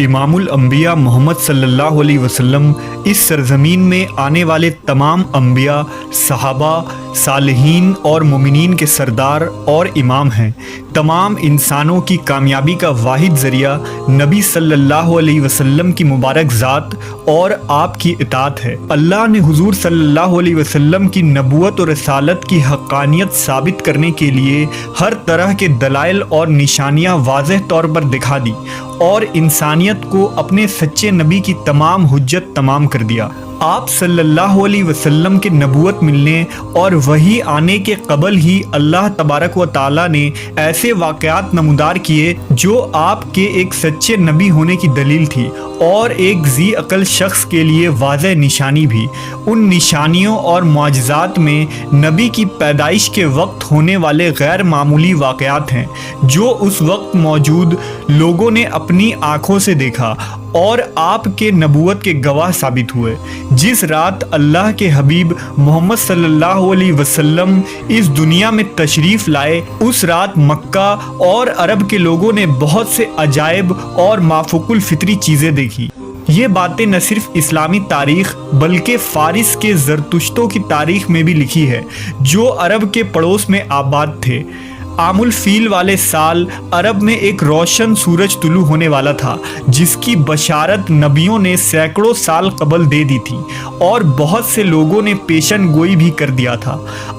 इमामुल अंबिया मोहम्मद सल्लल्लाहु अलैहि वसल्लम इस सरजमीन में आने वाले तमाम अंबिया, सहाबा, सालिहीन और मोमिनीन के सरदार और इमाम हैं। तमाम इंसानों की कामयाबी का वाहिद ज़रिया नबी सल्लल्लाहु अलैहि वसल्लम की मुबारक ज़ात और आपकी इताअत है। अल्लाह ने हुजूर सल्लल्लाहु अलैहि वसल्लम की नबूवत और रसालत की हक़ानियत साबित करने के लिए हर तरह के दलाइल और निशानियाँ वाज़ेह तौर पर दिखा दी और इंसानियत को अपने सच्चे नबी की तमाम हुज्जत तमाम कर दिया। आप सल्लल्लाहु अलैहि वसल्लम के नबूवत मिलने और वही आने के कबल ही अल्लाह तबारक व ताला ने ऐसे वाक़यात नमूदार किए जो आपके एक सच्चे नबी होने की दलील थी और एक ज़ी अक़ल शख्स के लिए वाज़ेह निशानी भी। उन निशानियों और मुआजिज़ात में नबी की पैदाइश के वक्त होने वाले गैर मामूली वाक़यात हैं जो उस वक्त मौजूद लोगों ने अपनी आँखों से देखा और आपके नबूवत के गवाह साबित हुए। जिस रात अल्लाह के हबीब मोहम्मद सल्लल्लाहु अलैहि वसल्लम इस दुनिया में तशरीफ़ लाए, उस रात मक्का और अरब के लोगों ने बहुत से अजायब और माफूकुल फितरी चीज़ें देखी। ये बातें न सिर्फ इस्लामी तारीख़ बल्कि फ़ारिस के ज़रतुश्तों की तारीख़ में भी लिखी है जो अरब के पड़ोस में आबाद थे। आमुल फील वाले साल अरब में एक रोशन सूरज तुलू होने वाला था जिसकी बशारत नबियों ने सैकड़ों साल कबल दे दी थी और बहुत से लोगों ने पेशन गोई भी कर दिया था।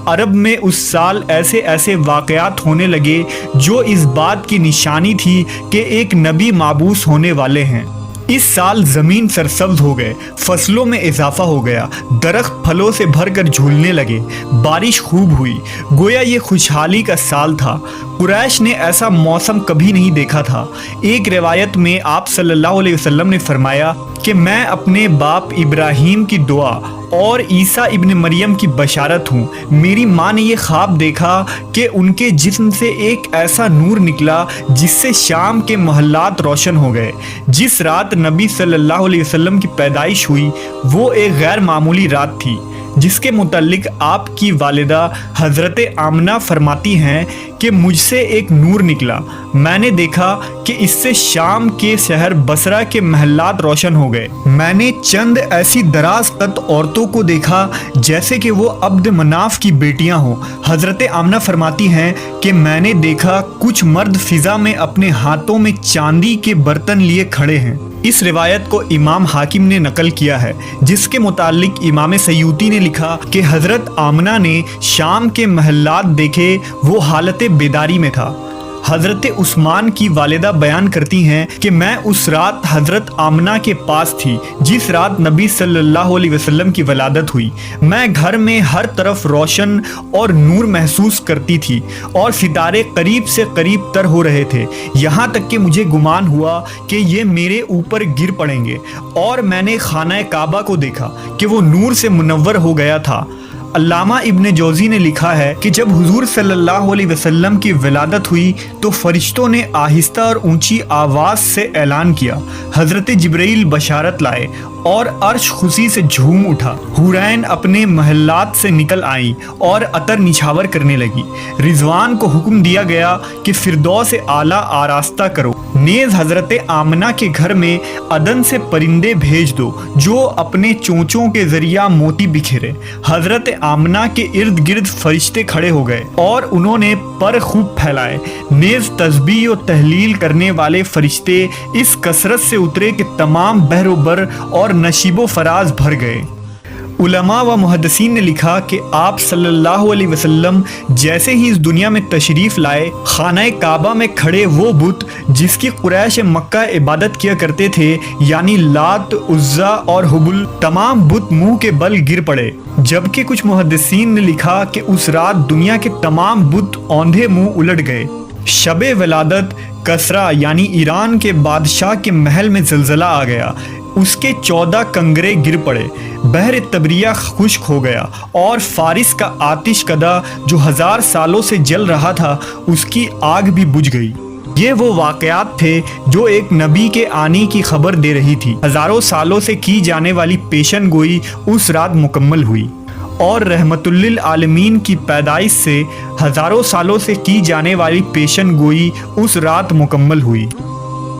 अरब में उस साल ऐसे ऐसे वाक़यात होने लगे जो इस बात की निशानी थी कि एक नबी माबूस होने वाले हैं। इस साल ज़मीन सरसब्ज़ हो गए, फसलों में इजाफा हो गया, दरख्त फलों से भरकर झूलने लगे, बारिश खूब हुई, गोया ये खुशहाली का साल था। कुरैश ने ऐसा मौसम कभी नहीं देखा था। एक रिवायत में आप सल्लल्लाहु अलैहि वसल्लम ने फरमाया कि मैं अपने बाप इब्राहीम की दुआ और ईसा इब्न मरियम की बशारत हूँ। मेरी माँ ने ये ख्वाब देखा कि उनके जिस्म से एक ऐसा नूर निकला जिससे शाम के महल्लात रोशन हो गए। जिस रात नबी सल्लल्लाहु अलैहि वसल्लम की पैदाइश हुई वो एक गैर मामूली रात थी जिसके मुतालिक आपकी वालिदा हज़रत आमना फरमाती हैं कि मुझसे एक नूर निकला। मैंने देखा कि इससे शाम के शहर बसरा के महल्लात रोशन हो गए। मैंने चंद ऐसी दराज कद औरतों को देखा जैसे कि वो अब्द मनाफ की बेटियां हों। हज़रत आमना फरमाती हैं कि मैंने देखा कुछ मर्द फ़िज़ा में अपने हाथों में चांदी के बर्तन लिए खड़े हैं। इस रिवायत को इमाम हाकिम ने नकल किया है जिसके मुतालिक इमाम सयूती ने लिखा कि हज़रत आमना ने शाम के महल्लात देखे, वो हालत बेदारी में था। हज़रत उस्मान की वालिदा बयान करती हैं कि मैं उस रात हज़रत आमना के पास थी जिस रात नबी सल्लल्लाहु अलैहि वसल्लम की वलादत हुई। मैं घर में हर तरफ रोशन और नूर महसूस करती थी और सितारे करीब से करीब तर हो रहे थे, यहाँ तक कि मुझे गुमान हुआ कि ये मेरे ऊपर गिर पड़ेंगे। और मैंने खाना काबा को देखा कि वो नूर से मुनव्वर हो गया था। अल्लामा इब्न जौज़ी ने लिखा है कि जब हुजूर सल्लल्लाहु अलैहि वसल्लम की विलादत हुई तो फरिश्तों ने आहिस्ता और ऊंची आवाज़ से ऐलान किया, हज़रत जिब्रील बशारत लाए और अर्श खुशी से झूम उठा। हुरैन अपने महल्लात से निकल आई और अतर निछावर करने लगी। रिजवान को हुक्म दिया गया कि फिरदौस आला आरास्ता करो। नेज़ हज़रत आमना के घर में अदन से परिंदे भेज दो जो अपने चोंचों के ज़रिया मोती बिखेरे। हज़रत आमना के इर्द गिर्द फरिश्ते खड़े हो गए और उन्होंने पर खूब फैलाए। नेज़ तस्बीह और तहलील करने वाले फरिश्ते इस कसरत से उतरे कि तमाम बहरोबर और नशीबो फराज भर गए। उलमा व मुहद्दिसीन ने लिखा कि आप सल्लल्लाहु अलैहि वसल्लम जैसे ही इस दुनिया में तशरीफ़ लाए, खाना काबा में खड़े वो बुत जिसकी कुरैश मक्का इबादत किया करते थे यानी लात, उज़्ज़ा और हुबुल, तमाम बुत मुंह के बल गिर पड़े। जबकि कुछ मुहद्दिसीन ने लिखा कि उस रात दुनिया के तमाम बुत औंधे मुंह उलट गए। शबे वलादत कसरा यानी ईरान के बादशाह के महल में ज़लज़ला आ गया। उसके 14 कंगरे गिर पड़े, बहर तबरिया खुश्क हो गया और फारिस का आतिश कदा जो 1000 सालों से जल रहा था उसकी आग भी बुझ गई। ये वो वाक़यात थे जो एक नबी के आने की खबर दे रही थी। हज़ारों सालों से की जाने वाली पेशन गोई उस रात मुकम्मल हुई और रहमतुल्लिल आलमीन की पैदाइश से हज़ारों सालों से की जाने वाली पेशन गोई उस रात मुकम्मल हुई।